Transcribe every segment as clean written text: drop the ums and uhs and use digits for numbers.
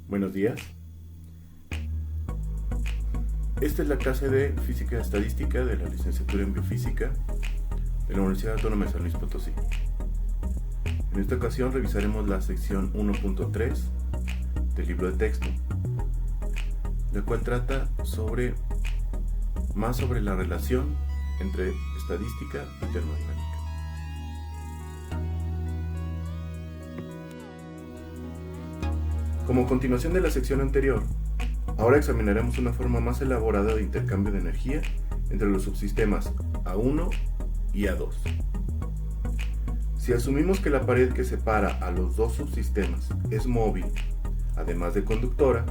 Buenos días. Esta es la clase de Física Estadística de la licenciatura en Biofísica de la Universidad Autónoma de San Luis Potosí. En esta ocasión revisaremos la sección 1.3 del libro de texto, la cual trata más sobre la relación entre estadística y termodinámica. Como continuación de la sección anterior, ahora examinaremos una forma más elaborada de intercambio de energía entre los subsistemas A1 y A2. Si asumimos que la pared que separa a los dos subsistemas es móvil, además de conductora,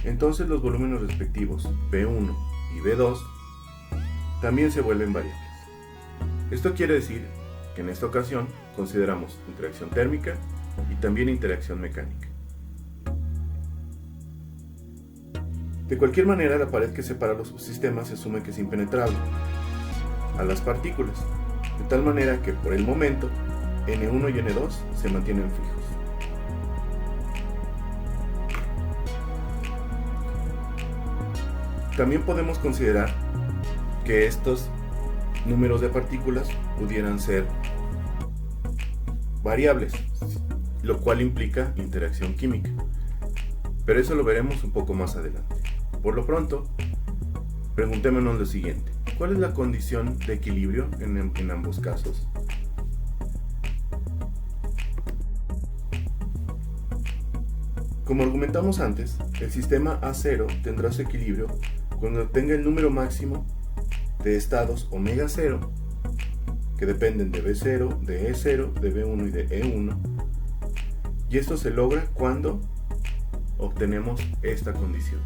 entonces los volúmenes respectivos B1 y B2 también se vuelven variables. Esto quiere decir que en esta ocasión consideramos interacción térmica y también interacción mecánica. De cualquier manera, la pared que separa los subsistemas se asume que es impenetrable a las partículas, de tal manera que por el momento N1 y N2 se mantienen fijos. También podemos considerar que estos números de partículas pudieran ser variables, lo cual implica interacción química, pero eso lo veremos un poco más adelante. Por lo pronto, preguntémonos lo siguiente: ¿cuál es la condición de equilibrio en ambos casos? Como argumentamos antes, el sistema A0 tendrá su equilibrio cuando tenga el número máximo de estados omega 0, que dependen de B0, de E0, de B1 y de E1, y esto se logra cuando obtenemos esta condición.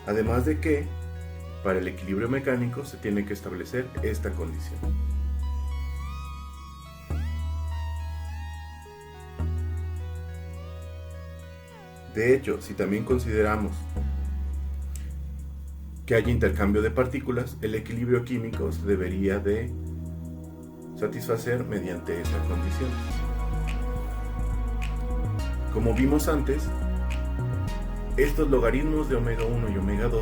Además de que, para el equilibrio mecánico se tiene que establecer esta condición. De hecho, si también consideramos que hay intercambio de partículas, el equilibrio químico se debería de satisfacer mediante esa condición. Como vimos antes, estos logaritmos de omega 1 y omega 2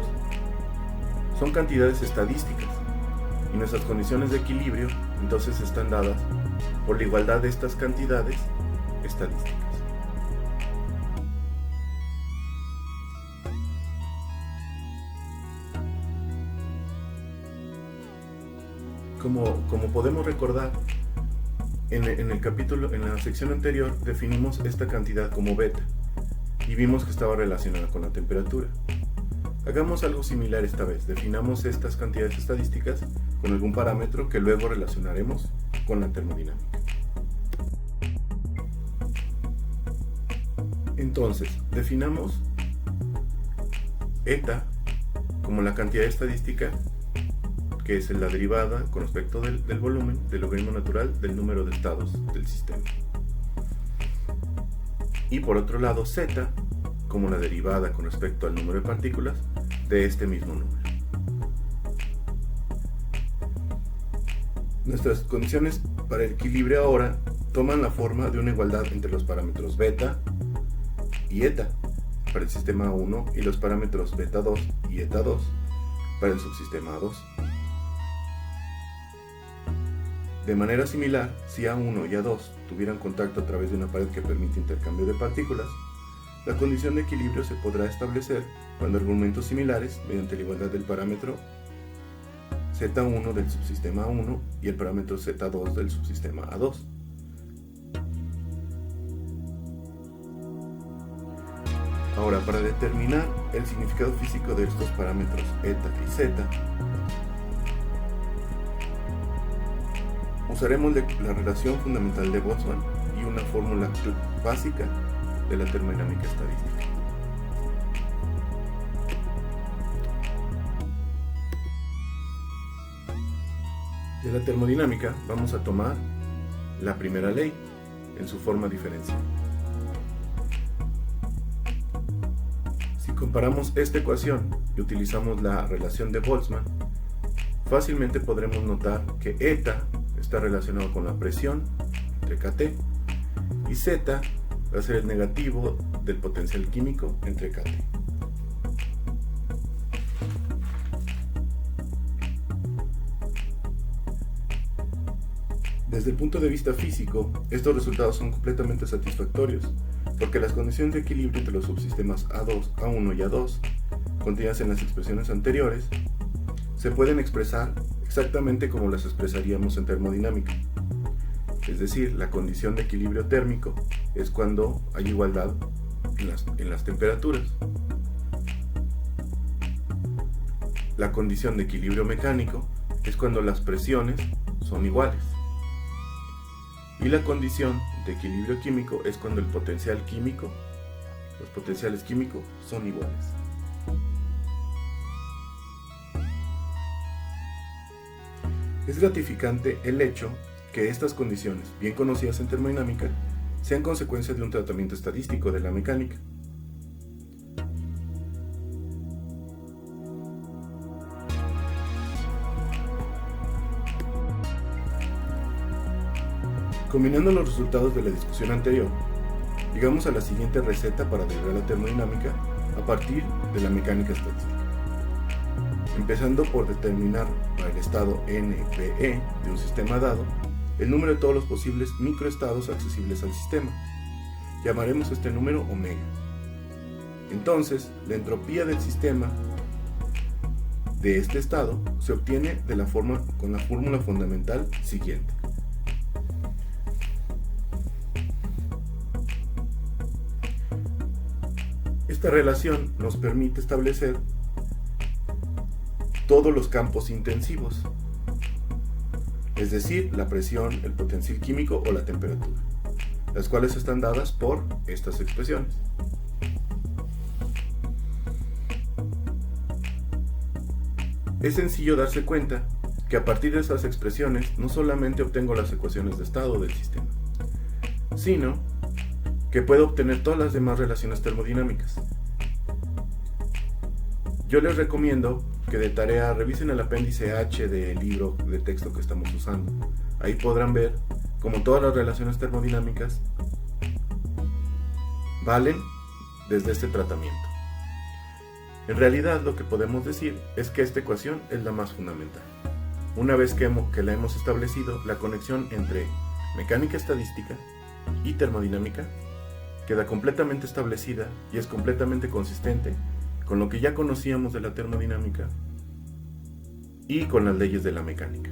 son cantidades estadísticas y nuestras condiciones de equilibrio entonces están dadas por la igualdad de estas cantidades estadísticas. Como podemos recordar, en la sección anterior definimos esta cantidad como beta y vimos que estaba relacionada con la temperatura. Hagamos algo similar esta vez. Definamos estas cantidades estadísticas con algún parámetro que luego relacionaremos con la termodinámica. Entonces, definamos eta como la cantidad estadística que es la derivada con respecto del volumen del logaritmo natural del número de estados del sistema. Y por otro lado, z como la derivada con respecto al número de partículas de este mismo número. Nuestras condiciones para el equilibrio ahora toman la forma de una igualdad entre los parámetros beta y eta para el sistema A1 y los parámetros beta 2 y eta 2 para el subsistema A2. De manera similar, si A1 y A2 tuvieran contacto a través de una pared que permite intercambio de partículas, la condición de equilibrio se podrá establecer cuando argumentos similares mediante la igualdad del parámetro Z1 del subsistema A1 y el parámetro Z2 del subsistema A2. Ahora, para determinar el significado físico de estos parámetros eta y zeta, usaremos la relación fundamental de Boltzmann y una fórmula básica de la termodinámica estadística. De la termodinámica vamos a tomar la primera ley en su forma diferencial. Si comparamos esta ecuación y utilizamos la relación de Boltzmann, fácilmente podremos notar que eta está relacionado con la presión entre Kt y Z va a ser el negativo del potencial químico entre Kate. Desde el punto de vista físico, estos resultados son completamente satisfactorios, porque las condiciones de equilibrio entre los subsistemas A2, A1 y A2, contenidas en las expresiones anteriores, se pueden expresar exactamente como las expresaríamos en termodinámica. Es decir, la condición de equilibrio térmico es cuando hay igualdad en las temperaturas. La condición de equilibrio mecánico es cuando las presiones son iguales. Y la condición de equilibrio químico es cuando el potencial químico, los potenciales químicos son iguales. Es gratificante el hecho que estas condiciones, bien conocidas en termodinámica, sean consecuencia de un tratamiento estadístico de la mecánica. Combinando los resultados de la discusión anterior, llegamos a la siguiente receta para derivar la termodinámica a partir de la mecánica estadística. Empezando por determinar para el estado NPE de un sistema dado el número de todos los posibles microestados accesibles al sistema. Llamaremos este número omega. Entonces, la entropía del sistema de este estado se obtiene con la fórmula fundamental siguiente. Esta relación nos permite establecer todos los campos intensivos, es decir, la presión, el potencial químico o la temperatura, las cuales están dadas por estas expresiones. Es sencillo darse cuenta que a partir de esas expresiones no solamente obtengo las ecuaciones de estado del sistema, sino que puedo obtener todas las demás relaciones termodinámicas. Yo les recomiendo que de tarea revisen el apéndice H del libro de texto que estamos usando. Ahí podrán ver cómo todas las relaciones termodinámicas valen desde este tratamiento. En realidad lo que podemos decir es que esta ecuación es la más fundamental. Una vez que la hemos establecido, la conexión entre mecánica estadística y termodinámica queda completamente establecida y es completamente consistente con lo que ya conocíamos de la termodinámica y con las leyes de la mecánica.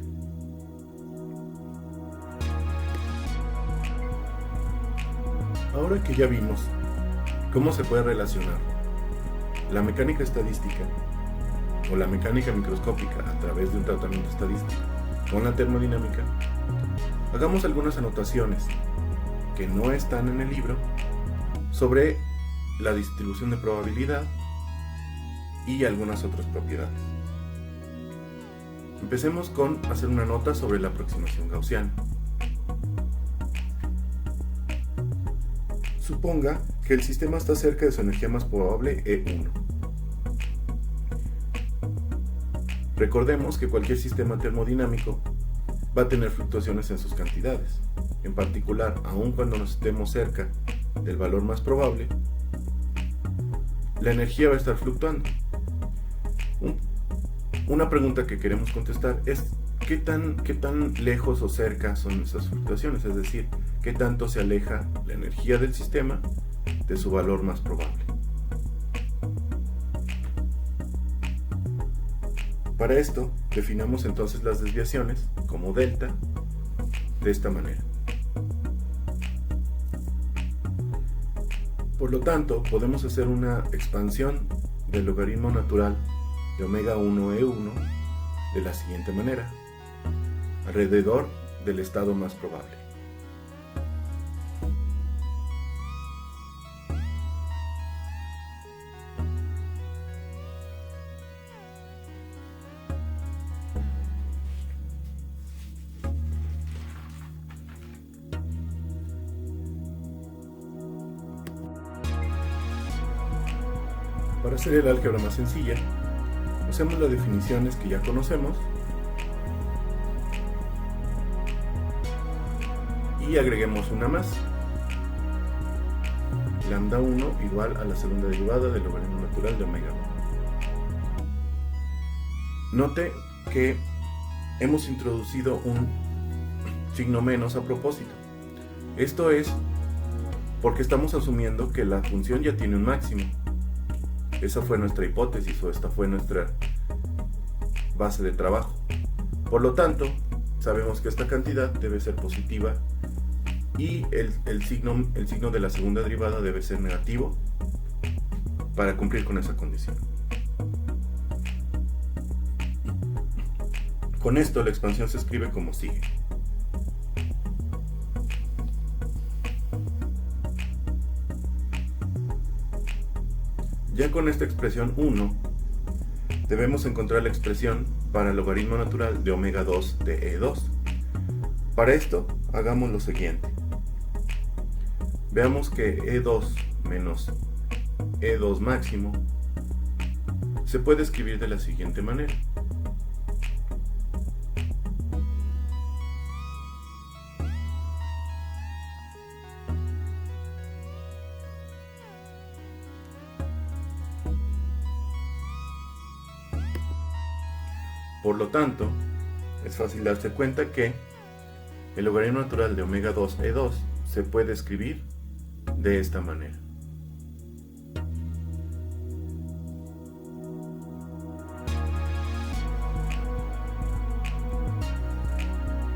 Ahora que ya vimos cómo se puede relacionar la mecánica estadística o la mecánica microscópica a través de un tratamiento estadístico con la termodinámica, hagamos algunas anotaciones que no están en el libro sobre la distribución de probabilidad y algunas otras propiedades. Empecemos con hacer una nota sobre la aproximación gaussiana. Suponga que el sistema está cerca de su energía más probable E1. Recordemos que cualquier sistema termodinámico va a tener fluctuaciones en sus cantidades. En particular, aun cuando nos estemos cerca del valor más probable, la energía va a estar fluctuando. Una pregunta que queremos contestar es ¿qué tan lejos o cerca son esas fluctuaciones? Es decir, ¿qué tanto se aleja la energía del sistema de su valor más probable? Para esto, definamos entonces las desviaciones como delta de esta manera. Por lo tanto, podemos hacer una expansión del logaritmo natural de omega 1 E1 de la siguiente manera, alrededor del estado más probable. Para hacer el álgebra más sencilla, usemos las definiciones que ya conocemos y agreguemos una más. lambda 1 igual a la segunda derivada del logaritmo natural de omega 1. Note que hemos introducido un signo menos a propósito. Esto es porque estamos asumiendo que la función ya tiene un máximo. Esa fue nuestra hipótesis o esta fue nuestra base de trabajo. Por lo tanto, sabemos que esta cantidad debe ser positiva y el signo de la segunda derivada debe ser negativo para cumplir con esa condición. Con esto la expansión se escribe como sigue. Ya con esta expresión 1, debemos encontrar la expresión para el logaritmo natural de omega 2 de E2. Para esto, hagamos lo siguiente. Veamos que E2 menos E2 máximo se puede escribir de la siguiente manera. Por lo tanto, es fácil darse cuenta que el logaritmo natural de omega 2 E2 se puede escribir de esta manera.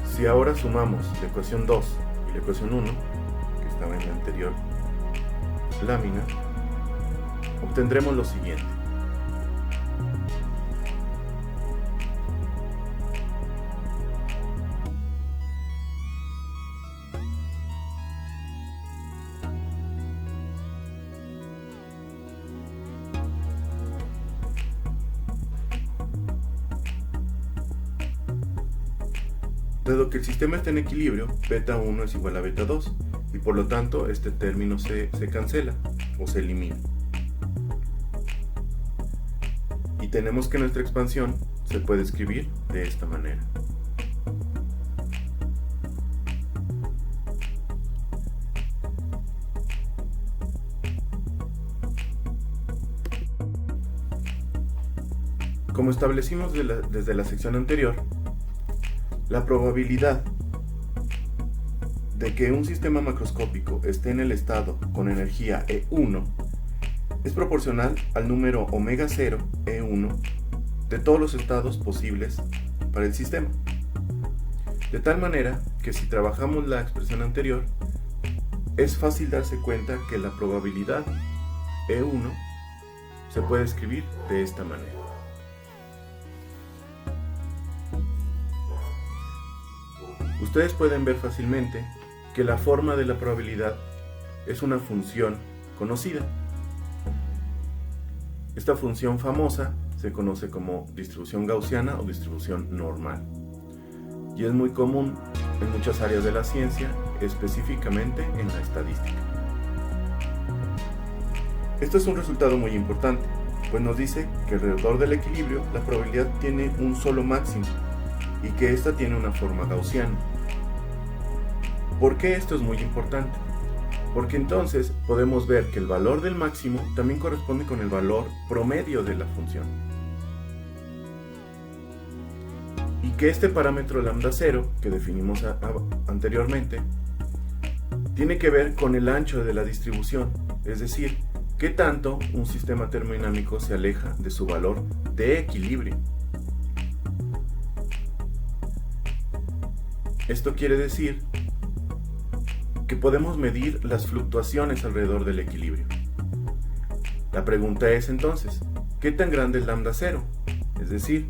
Si ahora sumamos la ecuación 2 y la ecuación 1, que estaba en la anterior lámina, obtendremos lo siguiente. Dado que el sistema está en equilibrio, beta 1 es igual a beta 2 y por lo tanto este término se cancela o se elimina. Y tenemos que nuestra expansión se puede escribir de esta manera. Como establecimos desde la sección anterior, la probabilidad de que un sistema macroscópico esté en el estado con energía E1 es proporcional al número omega 0 E1 de todos los estados posibles para el sistema. De tal manera que si trabajamos la expresión anterior, es fácil darse cuenta que la probabilidad E1 se puede escribir de esta manera. Ustedes pueden ver fácilmente que la forma de la probabilidad es una función conocida. Esta función famosa se conoce como distribución gaussiana o distribución normal y es muy común en muchas áreas de la ciencia, específicamente en la estadística. Esto es un resultado muy importante, pues nos dice que alrededor del equilibrio la probabilidad tiene un solo máximo y que ésta tiene una forma gaussiana. ¿Por qué esto es muy importante? Porque entonces podemos ver que el valor del máximo también corresponde con el valor promedio de la función. Y que este parámetro lambda 0, que definimos anteriormente, tiene que ver con el ancho de la distribución, es decir, qué tanto un sistema termodinámico se aleja de su valor de equilibrio. Esto quiere decir que podemos medir las fluctuaciones alrededor del equilibrio. La pregunta es entonces, ¿qué tan grande es lambda 0? Es decir,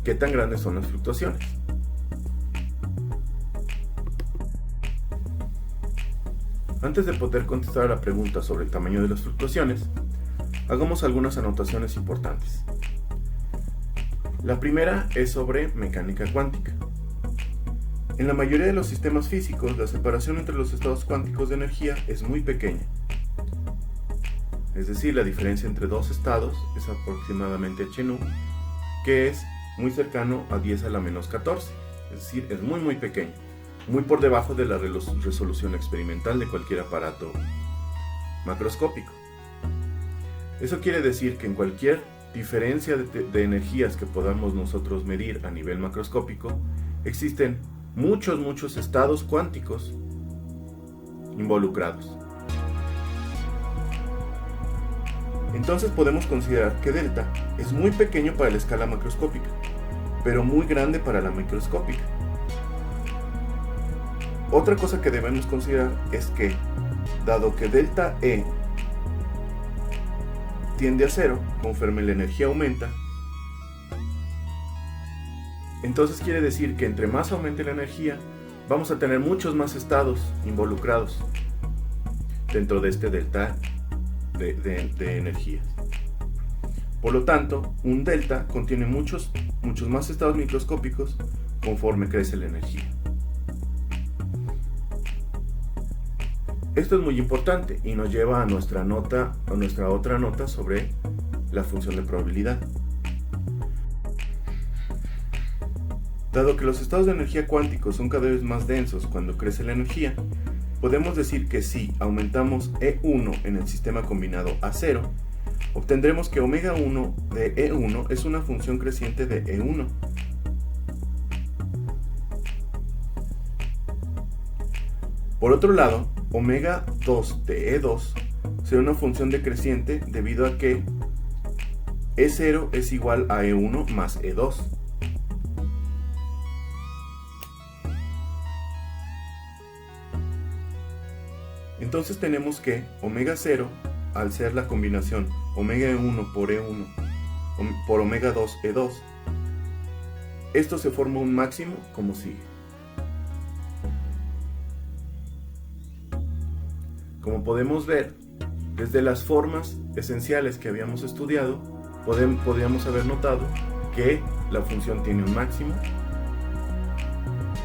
¿qué tan grandes son las fluctuaciones? Antes de poder contestar a la pregunta sobre el tamaño de las fluctuaciones, hagamos algunas anotaciones importantes. La primera es sobre mecánica cuántica. En la mayoría de los sistemas físicos, la separación entre los estados cuánticos de energía es muy pequeña. Es decir, la diferencia entre dos estados es aproximadamente h-nu, que es muy cercano a 10 a la menos 14. Es decir, es muy pequeño, muy por debajo de la resolución experimental de cualquier aparato macroscópico. Eso quiere decir que en cualquier diferencia de energías que podamos nosotros medir a nivel macroscópico, existen muchos estados cuánticos involucrados. Entonces podemos considerar que delta es muy pequeño para la escala macroscópica, pero muy grande para la microscópica. Otra cosa que debemos considerar es que, dado que delta E tiende a cero conforme la energía aumenta, entonces quiere decir que entre más aumente la energía, vamos a tener muchos más estados involucrados dentro de este delta de energías. Por lo tanto, un delta contiene muchos más estados microscópicos conforme crece la energía. Esto es muy importante y nos lleva a nuestra otra nota sobre la función de probabilidad. Dado que los estados de energía cuánticos son cada vez más densos cuando crece la energía, podemos decir que si aumentamos E1 en el sistema combinado a 0, obtendremos que omega 1 de E1 es una función creciente de E1. Por otro lado, omega 2 de E2 será una función decreciente debido a que E0 es igual a E1 más E2. Entonces tenemos que omega 0, al ser la combinación omega 1 por E1 por omega 2 E2, esto se forma un máximo como sigue. Como podemos ver, desde las formas esenciales que habíamos estudiado, podríamos haber notado que la función tiene un máximo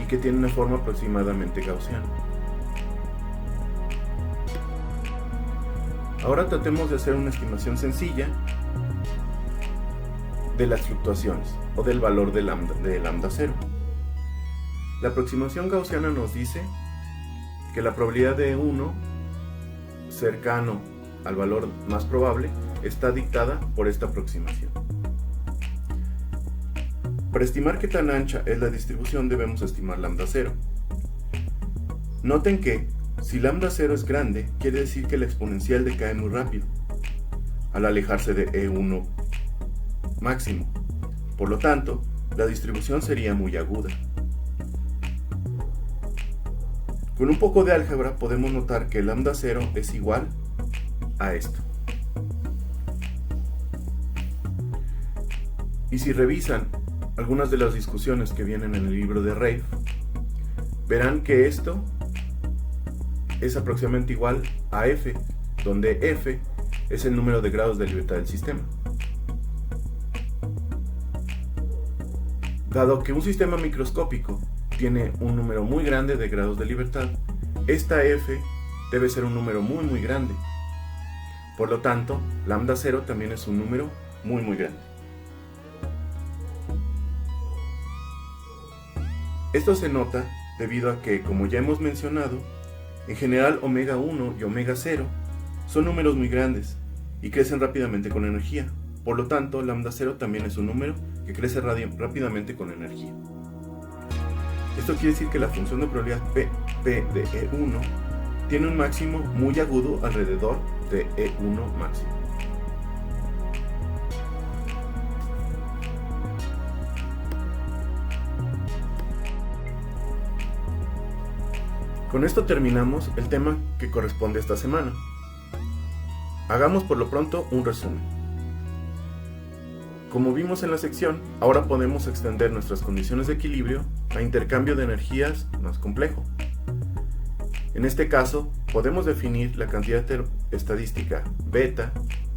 y que tiene una forma aproximadamente gaussiana. Ahora tratemos de hacer una estimación sencilla de las fluctuaciones o del valor de lambda 0. La aproximación gaussiana nos dice que la probabilidad de 1 cercano al valor más probable está dictada por esta aproximación. Para estimar qué tan ancha es la distribución debemos estimar lambda 0. Noten que si lambda 0 es grande, quiere decir que la exponencial decae muy rápido al alejarse de E1 máximo. Por lo tanto, la distribución sería muy aguda. Con un poco de álgebra podemos notar que lambda 0 es igual a esto. Y si revisan algunas de las discusiones que vienen en el libro de Reif, verán que esto es aproximadamente igual a f, donde f es el número de grados de libertad del sistema. Dado que un sistema microscópico tiene un número muy grande de grados de libertad, esta f debe ser un número muy grande. Por lo tanto, lambda 0 también es un número muy grande. Esto se nota debido a que, como ya hemos mencionado, en general omega 1 y omega 0 son números muy grandes y crecen rápidamente con energía. Por lo tanto, lambda 0 también es un número que crece rápidamente con energía. Esto quiere decir que la función de probabilidad P de E1 tiene un máximo muy agudo alrededor de E1 máximo. Con esto terminamos el tema que corresponde a esta semana. Hagamos por lo pronto un resumen. Como vimos en la sección, ahora podemos extender nuestras condiciones de equilibrio a intercambio de energías más complejo. En este caso, podemos definir la cantidad estadística beta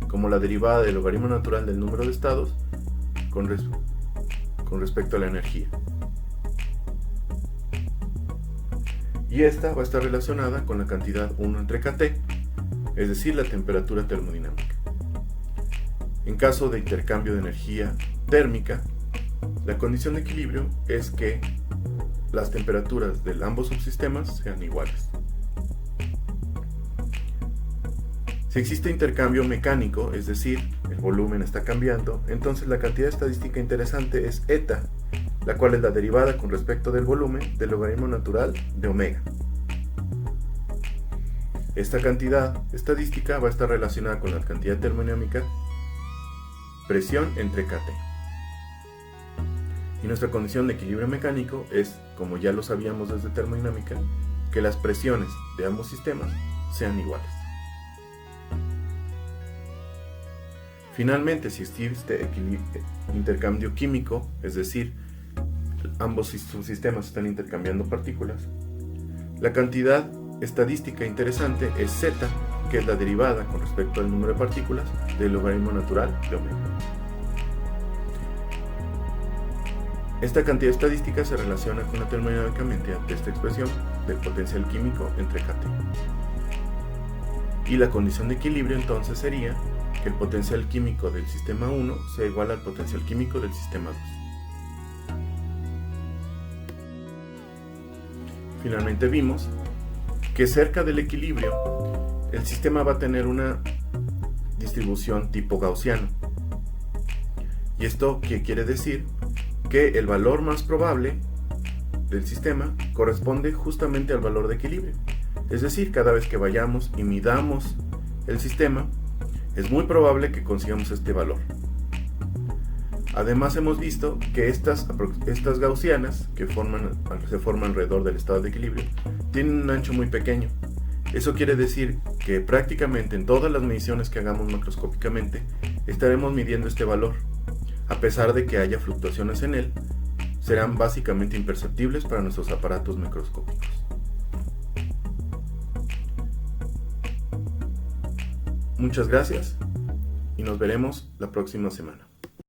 como la derivada del logaritmo natural del número de estados con respecto a la energía. Y esta va a estar relacionada con la cantidad 1 entre kT, es decir, la temperatura termodinámica. En caso de intercambio de energía térmica, la condición de equilibrio es que las temperaturas de ambos subsistemas sean iguales. Si existe intercambio mecánico, es decir, el volumen está cambiando, entonces la cantidad estadística interesante es eta, la cual es la derivada con respecto del volumen del logaritmo natural de omega. Esta cantidad estadística va a estar relacionada con la cantidad termodinámica presión entre Kt. Y nuestra condición de equilibrio mecánico es, como ya lo sabíamos desde termodinámica, que las presiones de ambos sistemas sean iguales. Finalmente, si existe intercambio químico, es decir, ambos subsistemas están intercambiando partículas, la cantidad estadística interesante es zeta, que es la derivada con respecto al número de partículas del logaritmo natural de omega. Esta cantidad estadística se relaciona con la termodinámica mediante esta expresión del potencial químico entre Kt. Y la condición de equilibrio entonces sería que el potencial químico del sistema 1 sea igual al potencial químico del sistema 2. Finalmente vimos que cerca del equilibrio el sistema va a tener una distribución tipo gaussiano. ¿Y esto qué quiere decir? Que el valor más probable del sistema corresponde justamente al valor de equilibrio. Es decir, cada vez que vayamos y midamos el sistema, es muy probable que consigamos este valor. Además hemos visto que estas gaussianas que se forman alrededor del estado de equilibrio tienen un ancho muy pequeño. Eso quiere decir que prácticamente en todas las mediciones que hagamos macroscópicamente estaremos midiendo este valor. A pesar de que haya fluctuaciones en él, serán básicamente imperceptibles para nuestros aparatos microscópicos. Muchas gracias y nos veremos la próxima semana.